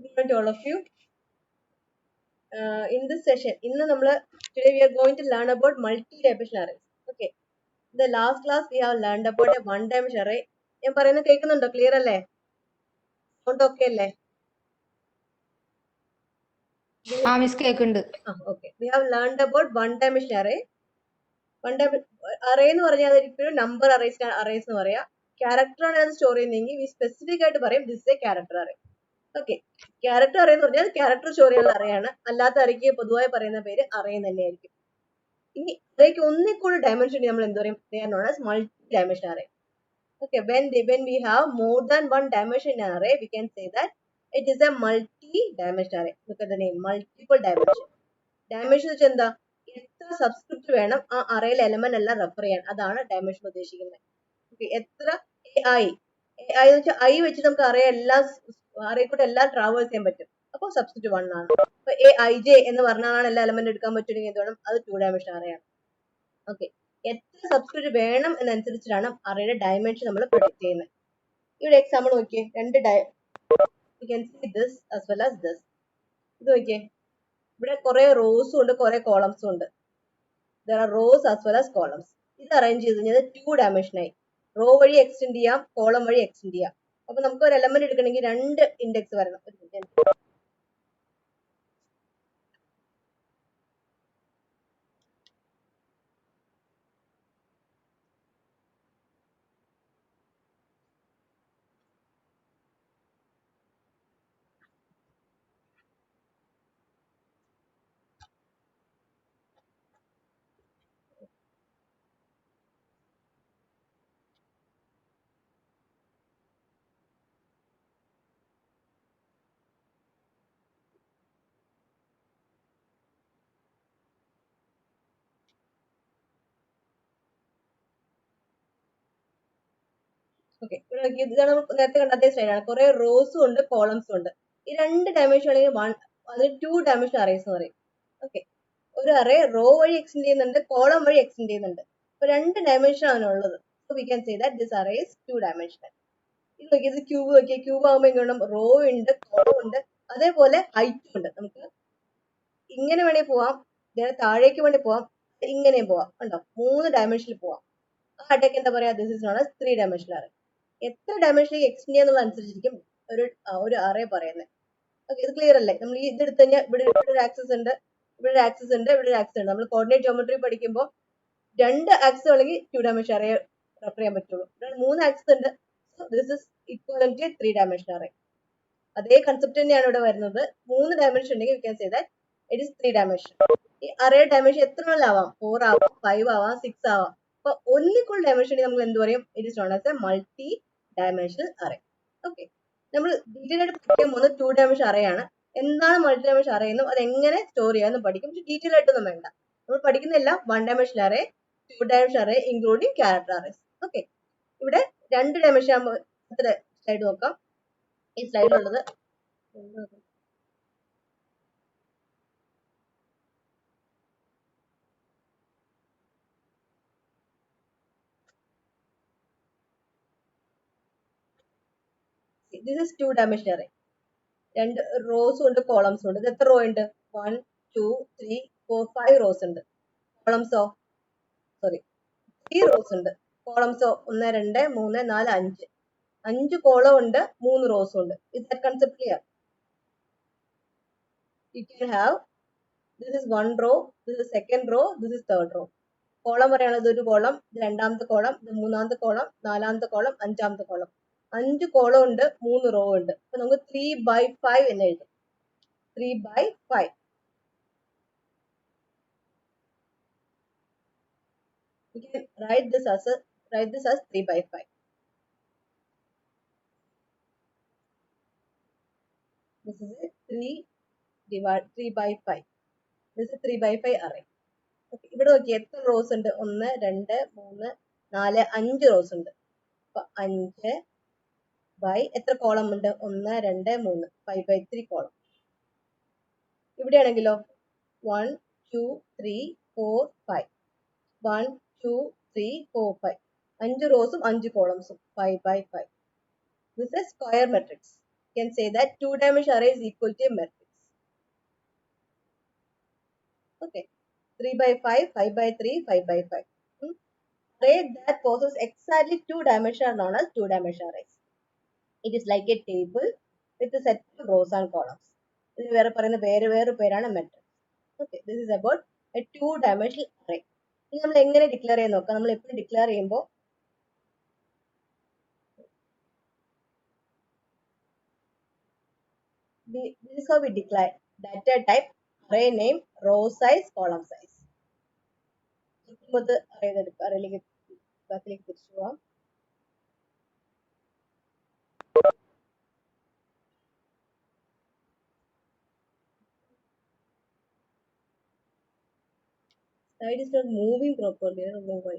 Good morning to all of you. In this session, today we are going to learn about multi-dimensional arrays. Okay. In the last class we have learned about a one-dimensional array. ഞാൻ പറയുന്നത് കേൾക്കുന്നുണ്ടോ? Clear അല്ലേ? Sound okay അല്ലേ? Miss കേൾക്കുന്നുണ്ട്. Okay. We have learned about one-dimensional array. Array എന്ന് പറഞ്ഞാൽ ഇപ്പോഴും number arrays എന്ന് പറയാം. Character ആണ് അത് സ്റ്റോർ ചെയ്യുന്നതെങ്കിൽ we specific ആയിട്ട് പറയും this is a character array. Okay, character array എന്ന് പറഞ്ഞാൽ ക്യാരക്ടർ സ്റ്റോർ ചെയ്യാനുള്ള അറേയാണ്. അല്ലാത്ത അറേക്ക് പൊതുവായി പറയുന്ന പേര് അറേ തന്നെയായിരിക്കും. ഇനി അറേക്ക് ഒന്നിൽ കൂടുതൽ ഡയമെൻഷൻ നമ്മൾ എന്ത് പറയും? They are known as multi-dimensional array. Okay, when we have more than one dimension in an array, we can say that it is a multi-dimensional array. Look at the name, multiple dimension. Dimension വെച്ചാൽ എന്താ? എത്ര subscript വേണം ആ അറേയിലെ element എല്ലാം refer ചെയ്യാൻ, അതാണ് dimension ഉദ്ദേശിക്കുന്നത്. Okay, എത്ര ഐ എന്ന് വെച്ചാൽ ഐ വെച്ച് നമുക്ക് അറേ കൂടെ എല്ലാം ട്രാവേഴ്സ് ചെയ്യാൻ പറ്റും. അപ്പോൾ സബ്സ്റ്റിറ്റ്യൂട്ട് 1 ആണ്. അപ്പൊ ij എന്ന് പറഞ്ഞാണ് എല്ലാ എലമെന്റ് എടുക്കാൻ പറ്റുമെങ്കിൽ എന്ത് വേണം? അത് 2 ഡയമെൻഷൻ അറേ ആണ്. ഓക്കെ, എത്ര സബ്സ്റ്റിറ്റ്യൂട്ട് വേണം എന്നനുസരിച്ചിട്ടാണ് അറേയുടെ ഡയമെൻഷൻ നമ്മൾ പ്രൊഡിക്ട് ചെയ്യുന്നത്. ഇവിടെ എക്സാമ്പിൾ നോക്കിയേ, you can see this as well as this. ഇത് നോക്കിയേ, ഇവിടെ കുറെ റോസും ഉണ്ട്, കുറെ കോളംസും ഉണ്ട്. There are rows as well as columns. ഇത് അറേഞ്ച് ചെയ്ത് കഴിഞ്ഞാൽ 2 ഡയമെൻഷൻ ആയി. റോ വഴി എക്സ്റ്റെൻഡ് ചെയ്യാം, കോളം വഴി എക്സ്റ്റെൻഡ് ചെയ്യാം. അപ്പൊ നമുക്ക് ഒരു എലമെന്റ് എടുക്കണമെങ്കിൽ 2 ഇൻഡെക്സ് വരണം. ഓക്കെ, ഇതാണ് നേരത്തെ കണ്ട അതേ സ്ലൈഡാണ്. കുറെ റോസും ഉണ്ട്, കോളംസും ഉണ്ട്. ഈ 2 ഡയമെൻഷൻ അല്ലെങ്കിൽ അതിന് 2 ഡയമെൻഷൻ അറേസ് എന്ന് പറയും. ഓക്കെ, ഒരു അറേ റോ വഴി എക്സ്റ്റെൻഡ് ചെയ്യുന്നുണ്ട്, കോളം വഴി എക്സ്റ്റെൻഡ് ചെയ്യുന്നുണ്ട്. അപ്പൊ 2 ഡയമെൻഷൻ ആണ് ഉള്ളത്. So we can say that this array is 2 dimensional. ഇത് നോക്കിയാൽ ഇത് ക്യൂബ് നോക്കിയാൽ ക്യൂബ് ആകുമ്പോൾ എങ്ങനെ റോ ഉണ്ട്, കോളം ഉണ്ട്, അതേപോലെ ഹൈറ്റും ഉണ്ട്. നമുക്ക് ഇങ്ങനെ വേണേ പോവാം, താഴേക്ക് വേണ്ടി പോവാം, ഇങ്ങനെയും പോവാം. ഉണ്ടോ? 3 ഡയമെൻഷനിൽ പോവാം. ആ അടയ്ക്ക് എന്താ പറയാ? This is known as 3 dimensional array. എത്ര ഡയമെൻഷനിലേക്ക് എക്സ്റ്റെൻഡ് ചെയ്യാന്നുള്ള അനുസരിച്ചിരിക്കും ഒരു അറേ പറയുന്നത്. ഓക്കെ, ഇത് ക്ലിയർ അല്ലേ? നമ്മൾ ഈ ഇതെടുത്ത് കഴിഞ്ഞാൽ ഇവിടെ ഒരു ആക്സസ് ഉണ്ട്, ഇവിടെ ഒരു ആക്സസ് ഉണ്ട്, ഇവിടെ ഒരു ആക്സസ് ഉണ്ട്. നമ്മൾ കോർഡിനേറ്റ് ജോമെട്രി പഠിക്കുമ്പോൾ 2 ആക്സസ് ഉണ്ടെങ്കിൽ 2 ഡയമെൻഷൻ അറേ റെഫർ ചെയ്യാൻ പറ്റുള്ളൂ. ഇവിടെ 3 ആക്സസ് ഉണ്ട്. This is equivalent to 3 dimension array. അതേ കൺസെപ്റ്റ് തന്നെയാണ് ഇവിടെ വരുന്നത്. 3 ഡയമെൻഷൻ ഉണ്ടെങ്കിൽ you can say that it is 3 dimension. ഈ അറേ ഡയമെൻഷൻ എത്ര ആവാം? 4 ആവാം, 5 ആവാം, 6 ആവാം. അപ്പൊ ഒന്നിക്കുള്ള ഡയമെൻഷൻ നമ്മൾ എന്ത് പറയും? It is known as A multi dimensional array. Okay, നമ്മൾ ഡീറ്റെയിൽ ആയിട്ട് പഠിക്കാൻ പോകുന്നത് 2 ഡയമെൻഷൻ അറേ ആണ്. എന്താണ് മൾട്ടി ഡയമെൻഷൻ അറേ എന്നും അതെങ്ങനെ സ്റ്റോർ ചെയ്യാമെന്നും പഠിക്കും. പക്ഷെ ഡീറ്റെയിൽ ആയിട്ടൊന്നും വേണ്ട. നമ്മൾ പഠിക്കുന്നില്ല 1 dimension array, 2 dimension array including character arrays. Okay, ഇവിടെ 2 ഡയമെൻഷൻ ആകുമ്പോൾ സ്ലൈഡ് നോക്കാം. ഈ സ്ലൈഡിലുള്ളത് this is 2 dimension array. 2 റോസും ഉണ്ട്, കോളംസും ഉണ്ട്. ഇത് എത്ര റോ ഉണ്ട്? 1 2 3 4 5 റോസ് ഉണ്ട്. കോളംസോ 3 റോസ് ഉണ്ട്. കോളംസോ 1 2 3 4 5 5 കോളം ഉണ്ട്, 3 റോസും ഉണ്ട്. Is that concept clear? You can have this is 1 row, this is second row, this is third row. Column പറയുന്നത് ഒരു കോളം, രണ്ടാമത്തെ കോളം, മൂന്നാമത്തെ കോളം, നാലാമത്തെ കോളം, അഞ്ചാമത്തെ കോളം. 5 കോളം ഉണ്ട്, 3 റോ ഉണ്ട്. അപ്പൊ നമുക്ക് 3/5 എന്ന് എഴുതാം. 3/5. We can write this as 3/5. This is a 3/5. This is 3/5 array. Okay, ഇവിടെ നോക്കി എത്ര റോസ് ഉണ്ട്? 1 2 3 4 5 റോസ് ഉണ്ട്. അപ്പൊ 5 ബൈ എത്ര കോളം ഉണ്ട്? 1 2 3 5/3 കോളം. ഇവിടെയാണെങ്കിലോ 1 2 3 4 5 1 2 3 4 5 5 റോസും 5 കോളംസും 5/5. This is square matrix. can say that two-dimensional array is equal to a matrix. Okay, 3 by 5, 5 by 3, 5 by 5. Array that possesses exactly two dimensions are known as two-dimensional arrays. It is like a table with a set of rows and columns. ഇത് വേറെ പറയുന്ന വേറെ പേരാണ് matrix. Okay, this is about A two dimensional array. ഇത് നമ്മൾ എങ്ങനെ declare ചെയ്യാൻ നോക്കാം. നമ്മൾ എപ്പോഴും ഡിക്ലെയർ ചെയ്യുമ്പോൾ this is how we declare data type, array name, row size, column size. അറേയിലേക്ക് ബാക്കിലേക്ക് തിരിച്ചു പോവാം. Slide is not moving properly. I don't know why.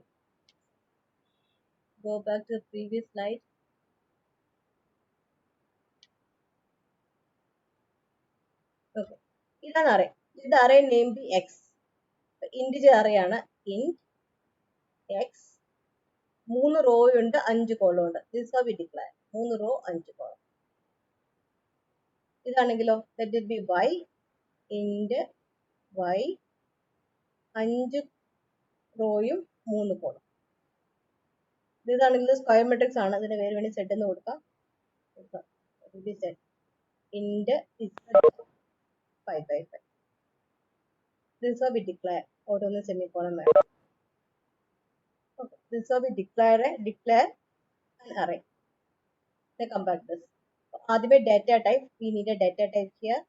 Go back to the previous slide. Okay. ഇതാണ് array. ഇത് array name B X. Integer array ആണ്. Int X. 3 row ഉണ്ട്, 5 column ഉണ്ട്. This how we declare. 3 row 5 column. ഇതാണെങ്കിലോ let it be y int y 5 റോയും 3 column. ഇതാണെങ്കിൽ square matrix ആണ്. ഇതിന് വേറെ വേണ്ടി സെറ്റ് എന്ന് കൊടുക്കാം. Set int 5 by 5. This is how we declare ഓരോന്ന് സെമിക്കോളം വേണം. Okay, this is how we declare an array. Let's come back to this. ആദ്യമേ data type, we need a data type here.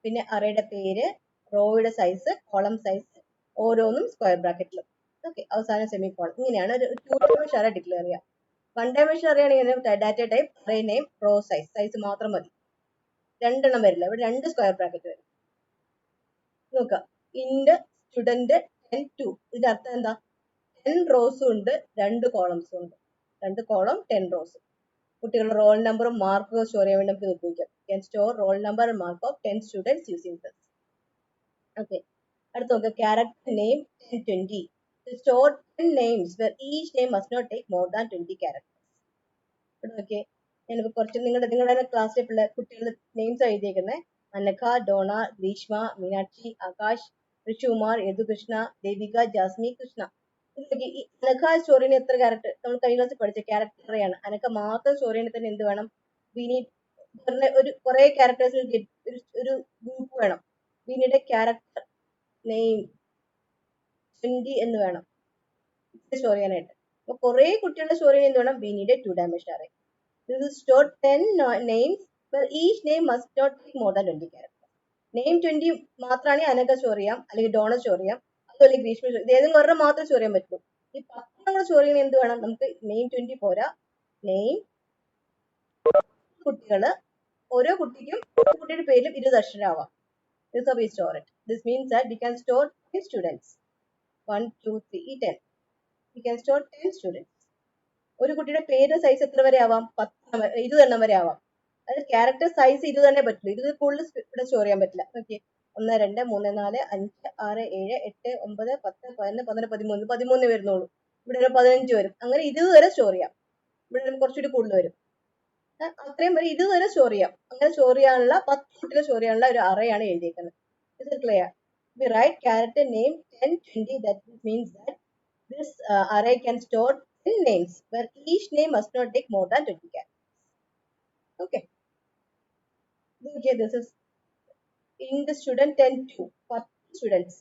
പിന്നെ അറേയുടെ പേര്, റോയുടെ size, column size, ഓരോന്നും square ബ്രാക്കറ്റിൽ. Okay, അവസാനം semicolon. ഇങ്ങനെയാണ് ഒരു ടു ഡയമെൻഷൻ അറേ ഡിക്ലെയർ ചെയ്യുക. വൺ ഡയമെൻഷൻ അറേ ആണെങ്കിൽ data type, array name, raw size, size മാത്രം മതി. രണ്ടെണ്ണം വരില്ല, ഇവിടെ 2 സ്ക്വയർ ബ്രാക്കറ്റ് വരും. നോക്കാം, ഇൻഡ് സ്റ്റുഡന്റ് 10 2. ഇതിന്റെ അർത്ഥം എന്താ? 10 റോസും ഉണ്ട്, 2 കോളംസും ഉണ്ട്. 2 കോളം 10 റോസ്. കുട്ടികളുടെ റോൾ നമ്പറും മാർക്കും സ്റ്റോർ ചെയ്യാൻ വേണ്ടി നമുക്ക് ഉപയോഗിക്കാം. Can store roll number and mark of 10 students using this. Okay, അടുത്ത നോക്കുക, character name 10 20. Store 10 names where each name must not take more than 20 characters. Okay, ഞാനിപ്പോൾ കുറച്ച് നിങ്ങളുടെ ക്ലാസ്സിലെ കുട്ടികളുടെ നെയിംസ് എഴുതിയേക്കുന്നത് അനഘ, ഡോണ, ഗ്രീഷ്മ, മീനാക്ഷി, ആകാശ്, ഋഷുകുമാർ, യദുകൃഷ്ണ, ദേവിക, ജാസ്മി, കൃഷ്ണ. ഇതിലേക്ക് ഈ അനഘ സ്റ്റോറിന് എത്ര ക്യാരക്ടർ? നമ്മൾ കഴിഞ്ഞ ക്ലാസ്സിൽ പഠിച്ച ക്യാരക്ടറാണ്. അനഘ മാത്രം സ്റ്റോറിന് തന്നെ എന്ത് വേണം? ഒരു കുറെ ക്യാരക്ടേഴ്സിന് ഒരു ഗ്രൂപ്പ് വേണം. വിനിയുടെ ക്യാരക്ടർ നെയിം 20 എന്ന് വേണം സ്റ്റോർ ചെയ്യാനായിട്ട്. അപ്പൊ കുറെ കുട്ടികളുടെ സ്റ്റോറി എന്ത് വേണം? വിനിയുടെ 2 dimensional array. This is stored 10 names where each name must not take more than 20 characters. Name 20 മാത്രമാണ് അനഘ സ്റ്റോർ ചെയ്യാം, അല്ലെങ്കിൽ ഡോണ സ്റ്റോർ ചെയ്യാം, അതുപോലെ ഗ്രീഷ്മ. ഇത് ഏതെങ്കിലും ഒരെണ്ണം മാത്രമേ സ്റ്റോർ ചെയ്യാൻ പറ്റുള്ളൂ. ഈ 10 കൂടെ സ്റ്റോർ ചെയ്യുന്ന എന്ത് വേണം? നമുക്ക് നെയിം 20 പോരാ, നെയിം, കുട്ടികള്, ഓരോ കുട്ടിക്കും കുട്ടിയുടെ പേരിലും 20 അക്ഷരം ആവാം. This is how we store it. This means that we can store 10 students. 1 2 3 10. We can store 10 students. ഒരു കുട്ടിയുടെ പേര് സൈസ് എത്ര വരെ ആവാം? 20 എണ്ണം വരെ ആവാം. അത് ക്യാരക്ടർ സൈസ് 20 തന്നെ പറ്റുള്ളൂ. 20 കൂടുതൽ ഇവിടെ സ്റ്റോർ ചെയ്യാൻ പറ്റില്ല. ഓക്കെ, 1 2 3 4 5 6 7 8 9 10 11 12 13 13 വരുന്നുള്ളൂ. ഇവിടെ ഒരു 15 വരും. അങ്ങനെ 20 വരെ സ്റ്റോർ ചെയ്യാം. ഇവിടെ കുറച്ചുകൂടി കൂടുതൽ വരും. അത്രയും വരെ 20 വരെ സ്റ്റോർ ചെയ്യാം. അങ്ങനെ സ്റ്റോർ ചെയ്യാനുള്ള 10 കുട്ടികൾ സ്റ്റോർ ചെയ്യാനുള്ള ഒരു അറേ ആണ് എഴുതിയിരിക്കുന്നത്. Is it clear? We write character name 10 20. That means that this array can store 10 names where each name must not take more than 20 characters. Okay. Okay, this is in the student 10 2. 10 students.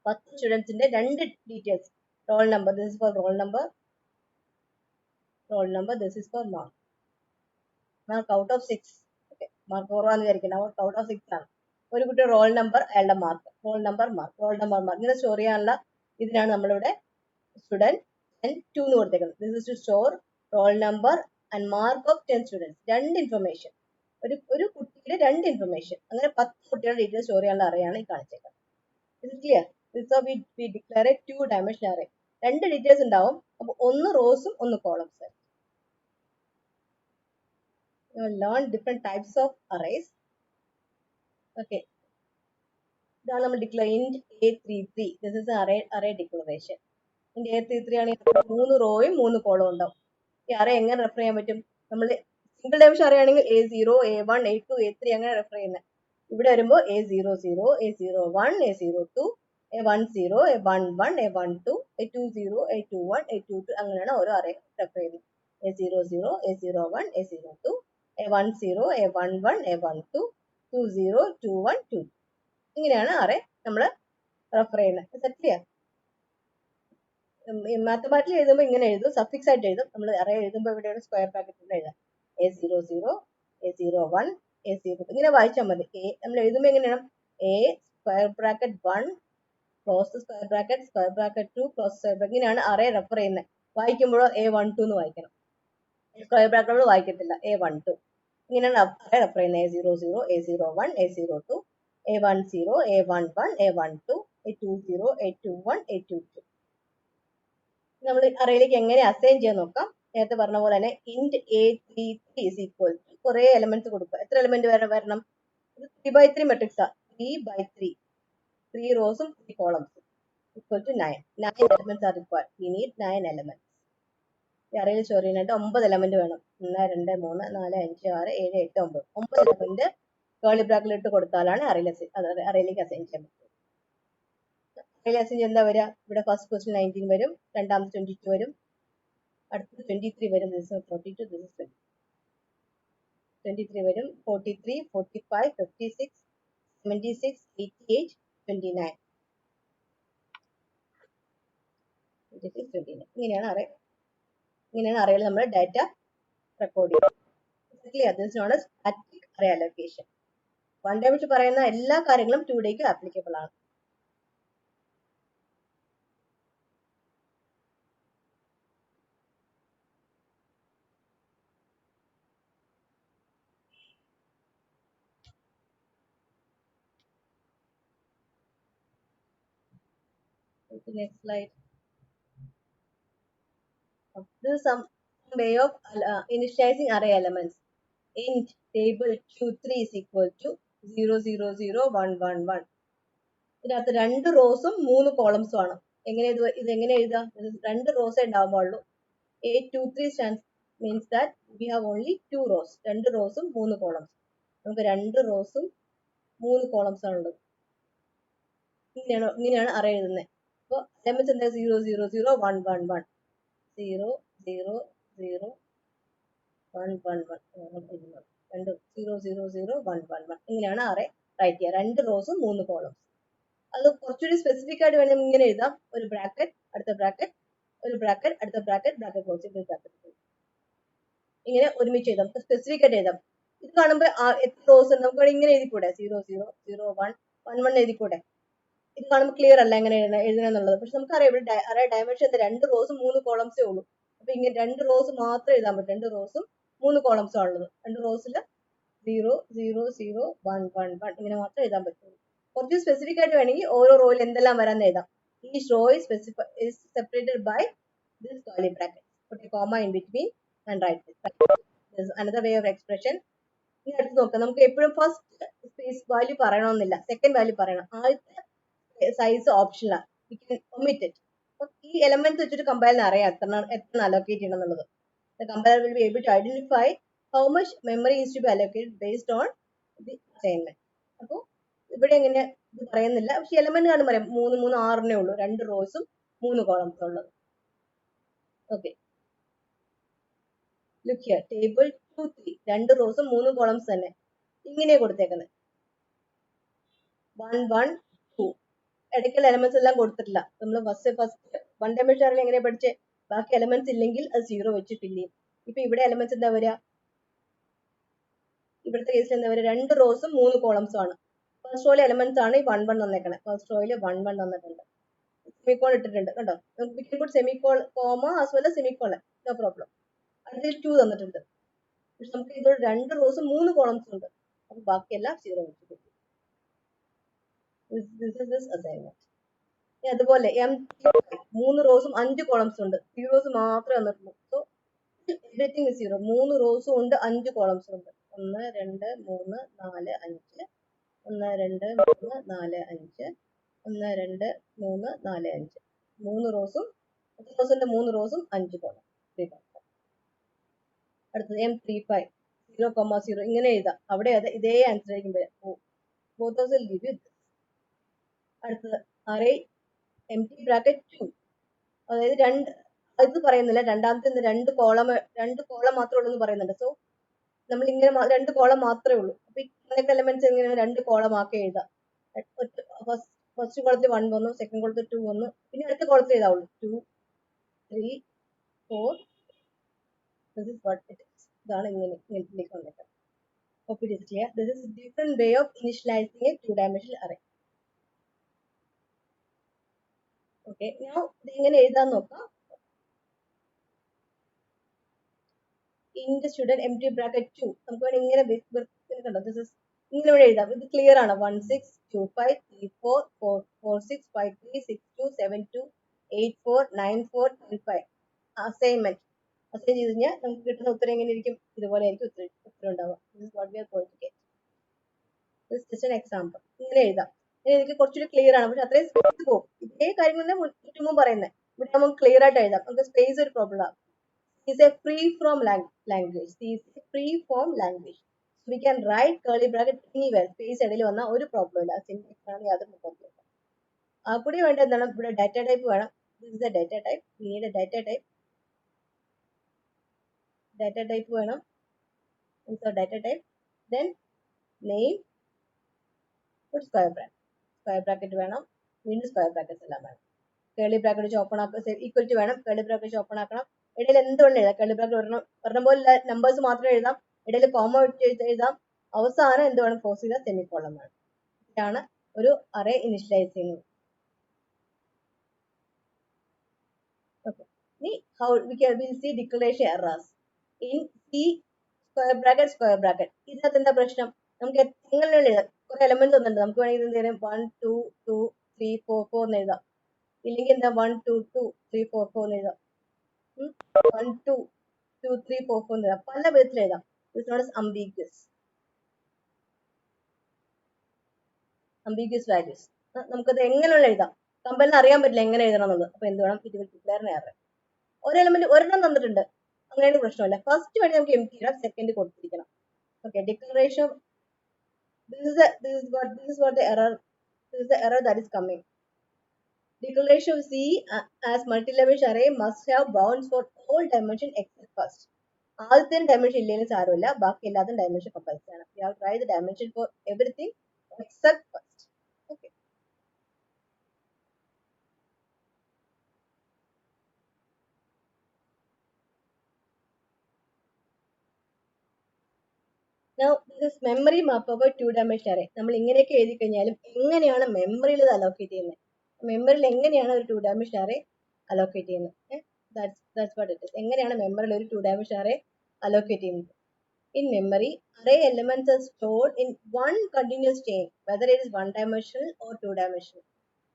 10 students in the 2 details. Roll number. This is for roll number. Roll number. This is for mark. Mark out of 6. Okay. Mark 4 ആണ് വിചാരിക്കുന്നത്. Out of 6 ആണ്. ഒരു കുട്ടി roll number, അയാളുടെ mark, roll number mark, roll number mark ഇങ്ങനെ store ചെയ്യാനുള്ള ഇതിനാണ് നമ്മളിവിടെ സ്റ്റുഡന്റ് 10 2 എന്ന് കൊടുത്തേക്കുന്നത്. This is to store roll number and mark of 10 students. 2 information, ഒരു കുട്ടിയുടെ 2 ഇൻഫർമേഷൻ. അങ്ങനെ 10 കുട്ടികളുടെ ഡീറ്റെയിൽ സ്റ്റോർ ചെയ്യാനുള്ള അറേയാണ് ഈ കാണിച്ചേക്കുന്നത്. ഇത് clear? This we declare a 2 dimensional array. 2 details ഉണ്ടാവും. അപ്പൊ 1 റോസും 1 columns. learn different types of arrays. Okay, ഇതാണ് നമ്മൾ declare int A33. This is array declaration. Int A33 ആണെങ്കിൽ 3 റോയും 3 കോളവും ഉണ്ടാവും. ഈ അറേ എങ്ങനെ റെഫർ ചെയ്യാൻ പറ്റും? നമ്മൾ single dimension അറിയുകയാണെങ്കിൽ A0, A1, A2, A3 അങ്ങനെ റെഫർ ചെയ്യുന്നത്. ഇവിടെ വരുമ്പോൾ A00, A01, A02, A10, A11, A12, A20, A21, A22 അങ്ങനെയാണ് ഓരോ അറേ റെഫർ ചെയ്യുന്നത്. A00, A01, A02, A10, A11, A12, 20, 21, 22 ഇങ്ങനെയാണ് അറേ നമ്മൾ റെഫർ ചെയ്യുന്നത്. സെറ്റ് ചെയ്യാം. മാത്തമാറ്റിക്കൽ എഴുതുമ്പോൾ ഇങ്ങനെ എഴുതും, സഫിക്സ് ആയിട്ട് എഴുതും. നമ്മൾ അറേ എഴുതുമ്പോൾ ഇവിടെയാണ് സ്ക്വയർ ബ്രാക്കറ്റ് എഴുതാം. A00, A01, A02 ഇങ്ങനെ വായിച്ചാൽ മതി. നമ്മൾ എഴുതുമ്പോൾ എങ്ങനെയാണ്? A square bracket 1 close square bracket 2 close square bracket ഇങ്ങനെയാണ് അറേ റെഫർ ചെയ്യുന്നത്. വായിക്കുമ്പോഴോ A12 എന്ന് വായിക്കണം, സ്ക്വയർ ബ്രാക്കറ്റുകൾ വായിക്കത്തില്ല. A12 ഇങ്ങനെയാണ് അറേ റെഫർ ചെയ്യുന്നത്. A00, A01, A02, A10, A11, A12, A20, A21, A22 നമ്മൾ അറേയിലേക്ക് എങ്ങനെ അസൈൻ ചെയ്യാൻ നോക്കാം. നേരത്തെ പറഞ്ഞ പോലെ തന്നെ int A33 is equal to കുറെ എലമെന്റ്സ് കൊടുക്കുക. എത്ര എലമെന്റ് വരണം? ഇത് 3x3 മെട്രിക്സ് ആ. 3x3 3 റോസും 3 കോളംസും equal to 9. 9 elements are required. We need 9 elements. ഈ അറേയിൽ സ്റ്റോർ ചെയ്യാനായിട്ട് 9 എലമെന്റ് വേണം. 1, 2, 3, 4, 5, 6, 7, 8, 9 9 എലമെന്റ് കേർലി ബ്രാക്കറ്റിൽ ഇട്ട് കൊടുത്താലാണ് അറേയിലേക്ക് അസൈൻ ചെയ്യാൻ പറ്റും. അറേയിൽ അസൈൻ എന്താ വരിക? ഇവിടെ ഫസ്റ്റ് ക്വസ്റ്റ്യൻ 19 വരും, രണ്ടാമത്തെ 22 വരും, അടുത്തത് 23 വരും. This is 42, this is 23 വരും, 43, 45, 56, 76, 88, 29. 26, 29 ഇങ്ങനെയാണ് അറേയിൽ നമ്മൾ ഡാറ്റ റെക്കോർഡ് ചെയ്യുന്നത്. This is known as static array allocation. 1 day വെച്ച് പറയുന്ന എല്ലാ കാര്യങ്ങളും 2 ഡേക്ക് ആപ്ലിക്കബിൾ ആണ്. Next slide. This is some way of initializing array elements. Int table Q3 is equal to 0, 0, 0, 1, 1, 1. ഇതിനകത്ത് 2 റോസും 3 കോളംസും ആണ്. ഇത് എങ്ങനെ എഴുതാം? 2 റോസേ ഉണ്ടാവുള്ളൂ. A23 means that we have only 2 rows. 2 റോസും 3 കോളംസും. നമുക്ക് 2 റോസും 3 കോളംസും ആണുള്ളത്. ഇങ്ങനെയാണ് അറേ എഴുതുന്നത്. അപ്പോൾ എലമെന്റ്സ് എന്താ? 0, 0, 0, 1, 1, 1. 0, 0, 0, 1, 1, 1. 2 0, 0, 0, 1, 1, 1 ഇങ്ങനെയാണ് അറേ റൈറ്റ് ചെയ്യുക. 2 റോസും 3 കോളംസ്. അത് കുറച്ചുകൂടി സ്പെസിഫിക് ആയിട്ട് വേണമെങ്കിൽ ഇങ്ങനെ എഴുതാം. ഒരു ബ്രാക്കറ്റ്, അടുത്ത ബ്രാക്കറ്റ്, ഒരു ബ്രാക്കറ്റ്, അടുത്ത ബ്രാക്കറ്റ്, ബ്രാക്കറ്റ് ക്ലോസ് ചെയ്ത് ബ്രാക്കറ്റ് ഇങ്ങനെ ഒരുമിച്ച് എഴുതാം. നമുക്ക് സ്പെസിഫിക് ആയിട്ട് എഴുതാം. ഇത് കാണുമ്പോൾ എത്ര റോസ് ഉണ്ട് നമുക്ക് ഇങ്ങനെ എഴുതിക്കൂടെ? 0, 0, 0, 1, 1, 1 എഴുതിക്കൂടെ? ഇത് കാണുമ്പോൾ ക്ലിയർ അല്ല എങ്ങനെ എഴുതണമെന്നുള്ളത്. പക്ഷെ നമുക്കറിയാം ഇവിടെ അറേ ഡയമെൻഷൻ 2 റോസും 3 കോളംസേ ഉള്ളൂ. അപ്പൊ ഇങ്ങനെ 2 റോസ് മാത്രമേ എഴുതാൻ പറ്റും. 2 റോസും 3 കോളംസും ഉള്ളത്. 2 റോസിൽ 0, 0, 0, 1, 1, 1 ഇങ്ങനെ മാത്രമേ എഴുതാൻ പറ്റുള്ളൂ. കുറച്ച് സ്പെസിഫിക് ആയിട്ട് വേണമെങ്കിൽ ഓരോ റോയിൽ എന്തെല്ലാം വരാൻ എഴുതാം. Each row is separated by this curly bracket. Put a comma in between and write this. This is another way of expression. ഇനി അടുത്ത് നോക്കാം. നമുക്ക് എപ്പോഴും ഫസ്റ്റ് സ്പേസ് വാല്യൂ പറയണമെന്നില്ല, സെക്കൻഡ് വാല്യൂ പറയണം. ആദ്യത്തെ സൈസ് ഓപ്ഷനിലാണ്. We can omit it. ഈ എലമെന്റ്സ് വെച്ചിട്ട് കമ്പയറിന് അറിയാം എത്ര അലോക്കേറ്റ് ചെയ്യണം എന്നുള്ളത്. The compiler will be able to identify how much memory is to be allocated based on the assignment. അപ്പോൾ ഇവിടെ എങ്ങനെ ഇത് പറയുന്നില്ല, പക്ഷെ എലമെന്റ് കാണുമ്പോൾ പറയാം 3, 3, 6 ഉള്ളൂ. 2 റോസും 3 കോളംസും ഉള്ളത്. ഓക്കെ, ലുക്ക് ഹിയർ, ടേബിൾ 2, 3 2 റോസും 3 കോളംസ് തന്നെ ഇങ്ങനെ കൊടുത്തേക്കുന്നത്. 1, 1, 2 ഇടയ്ക്കുള്ള എലമെന്റ്സ് എല്ലാം കൊടുത്തിട്ടില്ല. നമ്മൾ ഫസ്റ്റ് 1 ഡയമെൻഷൻ അറിയാൻ എങ്ങനെ പഠിച്ചേ? ബാക്കി എലമെന്റ്സ് ഇല്ലെങ്കിൽ അത് 0 വെച്ച് ഫില്ല് ചെയ്യും. ഇപ്പൊ ഇവിടെ എലമെന്റ്സ് എന്താ വരിക? ഇവിടുത്തെ കേസിൽ എന്താ വരിക? 2 റോസും 3 കോളംസും ആണ്. ഫസ്റ്റ് റോയിലെ എലമെന്റ്സ് ആണ് ഈ 1, 1 തന്നേക്കണേ. ഫസ്റ്റ് റോയിൽ 1, 1 തന്നിട്ടുണ്ട്. സെമിക്കോൺ ഇട്ടിട്ടുണ്ട് കണ്ടോ? Semicolon comma as well semicolon, no problem. അതിൽ 2 തന്നിട്ടുണ്ട്. പക്ഷെ നമുക്ക് ഇതോട് 2 റോസും 3 കോളംസും ഉണ്ട്. അപ്പൊ ബാക്കിയെല്ലാം 0 വെച്ച് കിട്ടും. അതുപോലെ M3 റോസും 5 കോളംസും ഉണ്ട്. 0s മാത്രമേ വന്നിട്ടുള്ളൂ. So everything is 0. 3 റോസും ഉണ്ട്, 5 കോളംസും ഉണ്ട്. 1, 2, 3, 4, 5. 1, 2, 3, 4, 5. 1, 2, 3, 4, 5. 3 റോസും 3 റോസും 5 കോളം. അടുത്തത് M35. 0,0 ഇങ്ങനെ എഴുതാം. അവിടെ അത് ഇതേ ആൻസർ ആയിരിക്കും വരിക. both of will give you this. അടുത്തത് array empty bracket 2. അതായത് ഇത് പറയുന്നില്ല, രണ്ടാമത്തെ രണ്ട് കോളം മാത്രമേ ഉള്ളൂ എന്ന് പറയുന്നുണ്ട്. സോ നമ്മൾ ഇങ്ങനെ രണ്ട് കോളം മാത്രമേ ഉള്ളൂ. അപ്പൊ ഈ കണക്ട് എലമെന്റ്സ് എങ്ങനെ രണ്ട് കോളം ആക്കി എഴുതാം. ഫസ്റ്റ് കോളത്തിൽ 1 വന്നു, സെക്കൻഡ് കോളത്തിൽ 2 വന്നു, പിന്നെ അടുത്ത കോളത്തിൽ എഴുതാവുള്ളൂ 2, 3, 4. This is what it is. ഇതാണ് ഇങ്ങനെ വന്നിട്ട്. Hope it is clear. This is a different way of initializing a two-dimensional array. Okay, now ഇത് എങ്ങനെ എഴുതാൻ നോക്കാം. int student empty bracket 2 നമുക്ക് വേണമെങ്കിൽ ഇങ്ങനെ കണ്ടോ, this is ഇങ്ങനെ ഇവിടെ എഴുതാം. ഇത് ക്ലിയർ ആണ്. 1 6 2 5 3 4 4 4 6 5 3 6 2 7 2 8 4 9 4 10 5. അസൈൻമെന്റ് അസൈൻ ചെയ്ത് കഴിഞ്ഞാൽ നമുക്ക് കിട്ടുന്ന ഉത്തരം എങ്ങനെ ഇരിക്കും? ഇതുപോലെ ആയിരിക്കും ഉത്തരം ഉണ്ടാവുക. This is what we are going to get. This is just an example. ഇങ്ങനെ എഴുതാം. ഇനി എനിക്ക് കുറച്ചുകൂടി ക്ലിയർ ആണ്, പക്ഷെ അത്രയും സ്പേസ് പോകും. ഇതേ കാര്യം തന്നെ ചുറ്റുമ്പോൾ പറയുന്നത്. ഇവിടെ നമുക്ക് ക്ലിയർ ആയിട്ട് എഴുതാം. നമുക്ക് സ്പേസ് ഒരു പ്രോബ്ലം ആണ്. is a free form language. C is a free form language. So we can write curly bracket anywhere. Space ഇടയിൽ വന്നാൽ ഒരു പ്രോബ്ലം ഇല്ല. സിൻടാക്സ് ആണ് യാതൊരു പ്രോബ്ലം ഇല്ല. ആ കൂടി വേണ്ട എന്താണ്, ഇവിടെ ഡാറ്റ ടൈപ്പ് വേണം. This is a data type. We need a data type. Data type വേണം. Insert data type. Then name. Put square bracket. Square bracket വേണം. വീണ്ടും square brackets എല്ലാം വേണം. curly bracket വെച്ച് ഓപ്പൺ ആക്കുക. ഈക്വൽ ടു വേണം. curly bracket വെച്ച് open ആക്കണം. ഇടയിൽ എന്തുകൊണ്ട് എഴുതാം? curly bracket ഒരെണ്ണം പോലെ നമ്പേഴ്സ് മാത്രമേ എഴുതാം. ഇടയിൽ കോമ വെച്ച് എഴുതാം. അവസാനം എന്ത് വേണം? ക്ലോസ് ചെയ്താൽ സെമിക്കോളൻ വേണം. ഇതാണ് ഒരു അറേ ഇനിഷ്യലൈസ് ചെയ്യുന്നത്. Okay. How we will see declaration errors in C square bracket. ഇതിനകത്ത് എന്താ പ്രശ്നം? നമുക്ക് എങ്ങനെ എഴുതാം? കുറെ എലമെന്റ്സ് ഒന്നുണ്ട്. നമുക്ക് വേണമെങ്കിൽ എന്ത് ചെയ്യാം? 1 2 2 3 4 4 എന്ന് എഴുതാം. ഇല്ലെങ്കിൽ എന്താ 1 2 2 3 4 4 എന്ന് എഴുതാം. 1 2 2 3 4 4 എന്ന് എഴുതാം. പല വിധത്തിൽ എഴുതാം. This is known as ambiguous values. നമുക്കത് എങ്ങനെയുള്ള എഴുതാം. കമ്പലിന് അറിയാൻ പറ്റില്ല എങ്ങനെ എഴുതണം എന്നുള്ളത്. അപ്പൊ എന്ത് വേണം? ഇത് ഡിക്ലെയർ എറർ. ഒരു എലമെന്റ് ഒരെണ്ണം തന്നിട്ടുണ്ട്, അങ്ങനെയാണ് പ്രശ്നമില്ല. ഫസ്റ്റ് വേണ്ടി നമുക്ക് എംപ്റ്റി ഇടാം, സെക്കൻഡ് കൊടുത്തിരിക്കണം. Okay, declaration. This is what the error. This is the error that is coming. Declaration of C as multi-level array must have bounds for all dimension except first. ആദ്യത്തെ dimension ഇല്ലെങ്കിൽ സാരമില്ല, ബാക്കി എല്ലാത്തും dimension compulsory ആണ്. We have to write the dimension for everything except first. Okay. Now this is memory map of a two-dimensional array. നമ്മൾ ഇങ്ങനെയൊക്കെ എഴുതി കഴിഞ്ഞാലും എങ്ങനെയാണ് മെമ്മറിയിൽ ഇത് അലോക്കേറ്റ് ചെയ്യുന്നത്? മെമ്മറിയിൽ എങ്ങനെയാണ് ഒരു two-dimensional array അലോക്കേറ്റ് ചെയ്യുന്നത്? That's what it is. എങ്ങനെയാണ് മെമ്മറിയിൽ ഒരു two-dimensional array അലോക്കേറ്റ് ചെയ്യുന്നത്? In memory, array elements are stored in one continuous chain, whether it is one-dimensional or two-dimensional.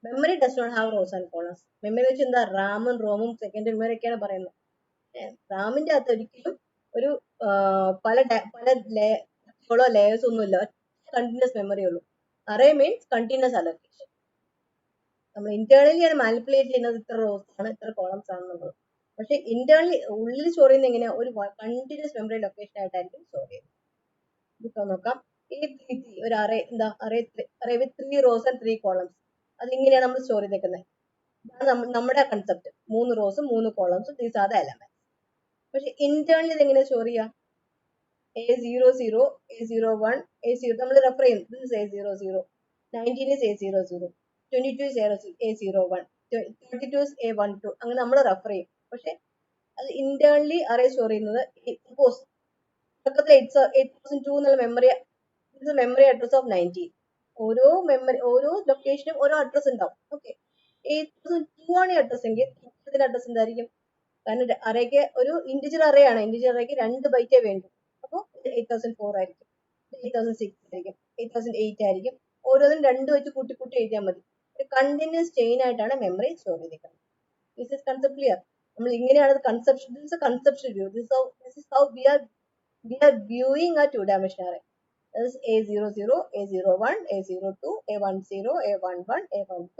Memory does not have rows and columns. Memory വെച്ച് എന്താ റാമും റോമും secondary memory ഒക്കെയാണ് പറയുന്നത്. റാമിന്റെ അകത്ത് ഒരിക്കലും ഒരു പല ലേയേഴ്സ് ഒന്നുമില്ല, കണ്ടിന്യൂസ് മെമ്മറി ഉള്ളൂ. Array means continuous allocation. നമ്മൾ ഇന്റേണലി ആണ് മാനിപ്പുലേറ്റ് ചെയ്യുന്നത്, ഇത്ര റോസ് ആണ് ഇത്ര കോളംസ് ആണെന്നുള്ളത്. പക്ഷെ ഇന്റേണലി ഉള്ളിൽ സ്റ്റോർ ചെയ്യുന്ന എങ്ങനെയാ? ഒരു കണ്ടിന്യൂസ് മെമ്മറി ലൊക്കേഷൻ ആയിട്ടായിരിക്കും സ്റ്റോർ ചെയ്യുന്നത്. ഇപ്പൊ നോക്കാം, ഒരു അറേ എന്താ array with 3 rows and 3 columns. അതിങ്ങനെയാണ് നമ്മൾ സ്റ്റോർ ചെയ്തേക്കുന്നത്. ഇതാണ് നമ്മുടെ concept. 3 rows 3 columns, these are the elements. പക്ഷെ ഇന്റേണലി ഇത് എങ്ങനെ സ്റ്റോർ ചെയ്യാം? A00, A01, A0 നമ്മൾ റെഫർ ചെയ്യും. This is A00, 19 is A00, 22 is A01, 32 is A12, അങ്ങനെ നമ്മൾ റെഫർ ചെയ്യും. പക്ഷെ അത് ഇന്റേണലി അറേ സ്റ്റോർ ചെയ്യുന്നത് സപ്പോസ് 8002 എന്നുള്ള മെമ്മറി അഡ്രസ് ഓഫ് 19. ഓരോ ലൊക്കേഷനും ഓരോ അഡ്രസ് ഉണ്ടാവും. ഓക്കെ, 8002 ആണ് ഈ അഡ്രസ് എങ്കിൽ ഇതിന്റെ അഡ്രസ് എന്തായിരിക്കും? കാരണം അറേക്ക് ഒരു ഇന്റിജർ അറേ ആണ്. ഇന്റിജർ അറേക്ക് 2 ബൈറ്റേ വേണ്ടു. അപ്പോൾ 8004 ആയിരിക്കും, 8006 ആയിരിക്കും, 8008 ആയിരിക്കും. ഓരോന്നും 2 വെച്ച് കൂട്ടി എഴുതിയാൽ മതി. ഒരു കണ്ടിന്യൂസ് ചെയിൻ ആയിട്ടാണ് മെമ്മറി സ്റ്റോർ ചെയ്തിരിക്കുന്നത്. This is concept clear. നമ്മൾ ഇങ്ങനെയാണ് conception. This is A conception view. This is how we are viewing a two-dimensional array. That is A00, A01, A02, A10, A11, A12,